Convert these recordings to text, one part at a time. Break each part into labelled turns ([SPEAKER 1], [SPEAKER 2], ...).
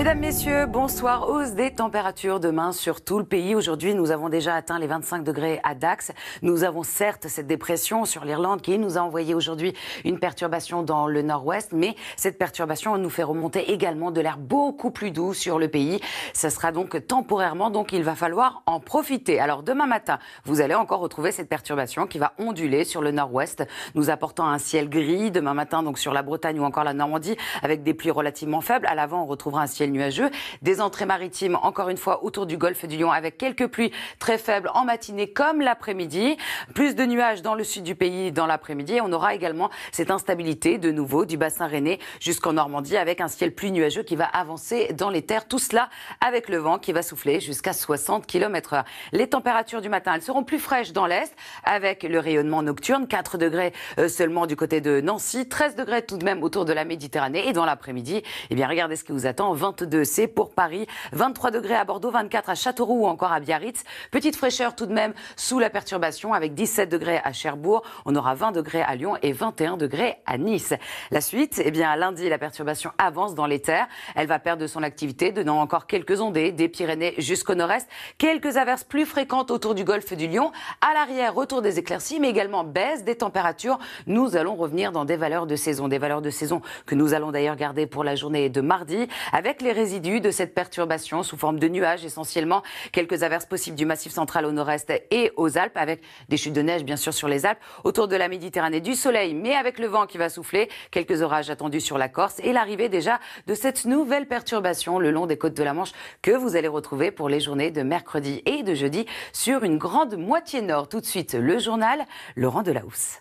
[SPEAKER 1] Mesdames, Messieurs, bonsoir. Hausse des températures demain sur tout le pays. Aujourd'hui, nous avons déjà atteint les 25 degrés à Dax. Nous avons certes cette dépression sur l'Irlande qui nous a envoyé aujourd'hui une perturbation dans le nord-ouest, mais cette perturbation nous fait remonter également de l'air beaucoup plus doux sur le pays. Ça sera donc temporairement, donc il va falloir en profiter. Alors demain matin, vous allez encore retrouver cette perturbation qui va onduler sur le nord-ouest, nous apportant un ciel gris demain matin donc sur la Bretagne ou encore la Normandie avec des pluies relativement faibles. À l'avant, on retrouvera un ciel nuageux, des entrées maritimes encore une fois autour du golfe du Lion avec quelques pluies très faibles en matinée comme l'après-midi, plus de nuages dans le sud du pays dans l'après-midi. On aura également cette instabilité de nouveau du bassin rennais jusqu'en Normandie avec un ciel plus nuageux qui va avancer dans les terres, tout cela avec le vent qui va souffler jusqu'à 60 km/h. Les températures du matin, elles seront plus fraîches dans l'est avec le rayonnement nocturne, 4 degrés seulement du côté de Nancy, 13 degrés tout de même autour de la Méditerranée et dans l'après-midi, eh bien regardez ce qui vous attend, 22 c'est pour Paris, 23 degrés à Bordeaux, 24 à Châteauroux ou encore à Biarritz. Petite fraîcheur tout de même sous la perturbation avec 17 degrés à Cherbourg. On aura 20 degrés à Lyon et 21 degrés à Nice. La suite, eh bien lundi, la perturbation avance dans les terres. Elle va perdre de son activité, donnant encore quelques ondées des Pyrénées jusqu'au nord-est. Quelques averses plus fréquentes autour du golfe du Lion. À l'arrière, retour des éclaircies, mais également baisse des températures. Nous allons revenir dans des valeurs de saison que nous allons d'ailleurs garder pour la journée de mardi, avec les résidus de cette perturbation sous forme de nuages essentiellement, quelques averses possibles du massif central au nord-est et aux Alpes, avec des chutes de neige bien sûr sur les Alpes, autour de la Méditerranée du soleil, mais avec le vent qui va souffler, quelques orages attendus sur la Corse et l'arrivée déjà de cette nouvelle perturbation le long des côtes de la Manche que vous allez retrouver pour les journées de mercredi et de jeudi sur une grande moitié nord. Tout de suite, le journal, Laurent Delahousse.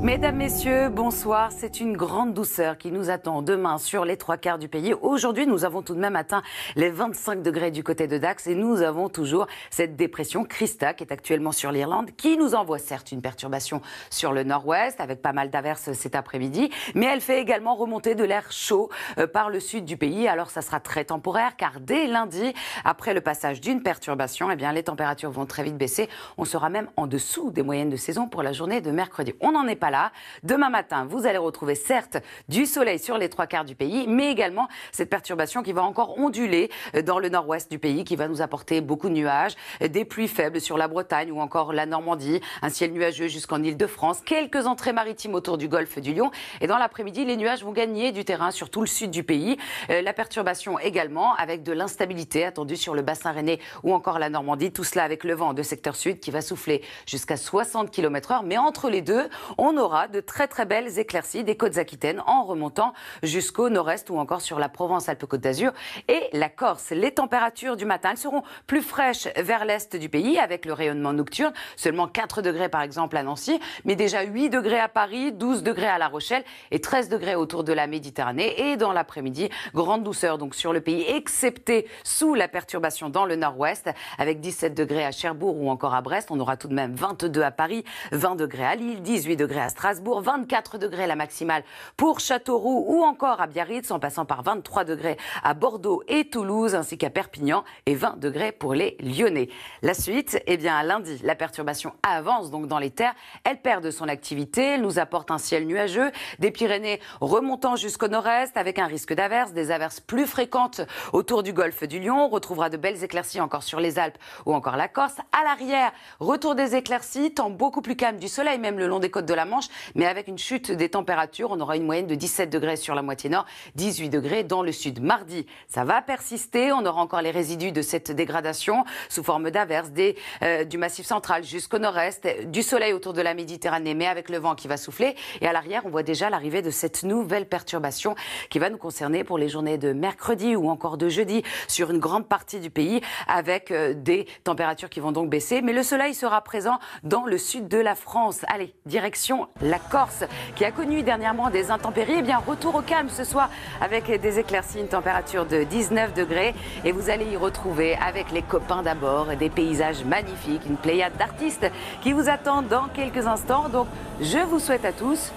[SPEAKER 1] Mesdames, Messieurs, bonsoir. C'est une grande douceur qui nous attend demain sur les 3/4 du pays. Aujourd'hui, nous avons tout de même atteint les 25 degrés du côté de Dax et nous avons toujours cette dépression Krista qui est actuellement sur l'Irlande, qui nous envoie certes une perturbation sur le nord-ouest avec pas mal d'averses cet après-midi, mais elle fait également remonter de l'air chaud par le sud du pays. Alors ça sera très temporaire car dès lundi, après le passage d'une perturbation, eh bien les températures vont très vite baisser. On sera même en dessous des moyennes de saison pour la journée de mercredi. On n'en est pas là. Demain matin, vous allez retrouver certes du soleil sur les 3/4 du pays, mais également cette perturbation qui va encore onduler dans le nord-ouest du pays, qui va nous apporter beaucoup de nuages, des pluies faibles sur la Bretagne ou encore la Normandie, un ciel nuageux jusqu'en Île-de-France, quelques entrées maritimes autour du golfe du Lion. Et dans l'après-midi, les nuages vont gagner du terrain sur tout le sud du pays. La perturbation également, avec de l'instabilité attendue sur le bassin rennais ou encore la Normandie. Tout cela avec le vent de secteur sud qui va souffler jusqu'à 60 km/h. Mais entre les deux, on aura de très très belles éclaircies des côtes aquitaines en remontant jusqu'au nord-est ou encore sur la Provence-Alpes-Côte d'Azur et la Corse. Les températures du matin, elles seront plus fraîches vers l'est du pays avec le rayonnement nocturne. Seulement 4 degrés par exemple à Nancy, mais déjà 8 degrés à Paris, 12 degrés à La Rochelle et 13 degrés autour de la Méditerranée. Et dans l'après-midi, grande douceur donc sur le pays, excepté sous la perturbation dans le nord-ouest avec 17 degrés à Cherbourg ou encore à Brest. On aura tout de même 22 à Paris, 20 degrés à Lille, 18 degrés à Strasbourg, 24 degrés la maximale pour Châteauroux ou encore à Biarritz, en passant par 23 degrés à Bordeaux et Toulouse, ainsi qu'à Perpignan, et 20 degrés pour les Lyonnais. La suite, eh bien, lundi, la perturbation avance donc dans les terres. Elle perd de son activité, elle nous apporte un ciel nuageux, des Pyrénées remontant jusqu'au nord-est avec un risque d'averses, des averses plus fréquentes autour du golfe du Lion. On retrouvera de belles éclaircies encore sur les Alpes ou encore la Corse. À l'arrière, retour des éclaircies, temps beaucoup plus calme, du soleil même le long des côtes de la Manche, mais avec une chute des températures, on aura une moyenne de 17 degrés sur la moitié nord, 18 degrés dans le sud. Mardi, ça va persister, on aura encore les résidus de cette dégradation sous forme d'averses du massif central jusqu'au nord-est, du soleil autour de la Méditerranée, mais avec le vent qui va souffler. Et à l'arrière, on voit déjà l'arrivée de cette nouvelle perturbation qui va nous concerner pour les journées de mercredi ou encore de jeudi sur une grande partie du pays avec des températures qui vont donc baisser. Mais le soleil sera présent dans le sud de la France. Allez, direction la Corse qui a connu dernièrement des intempéries. Eh bien, retour au calme ce soir avec des éclaircies, une température de 19 degrés. Et vous allez y retrouver avec les copains d'abord des paysages magnifiques, une pléiade d'artistes qui vous attendent dans quelques instants. Donc, je vous souhaite à tous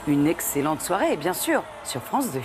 [SPEAKER 1] une excellente soirée et bien sûr sur France 2.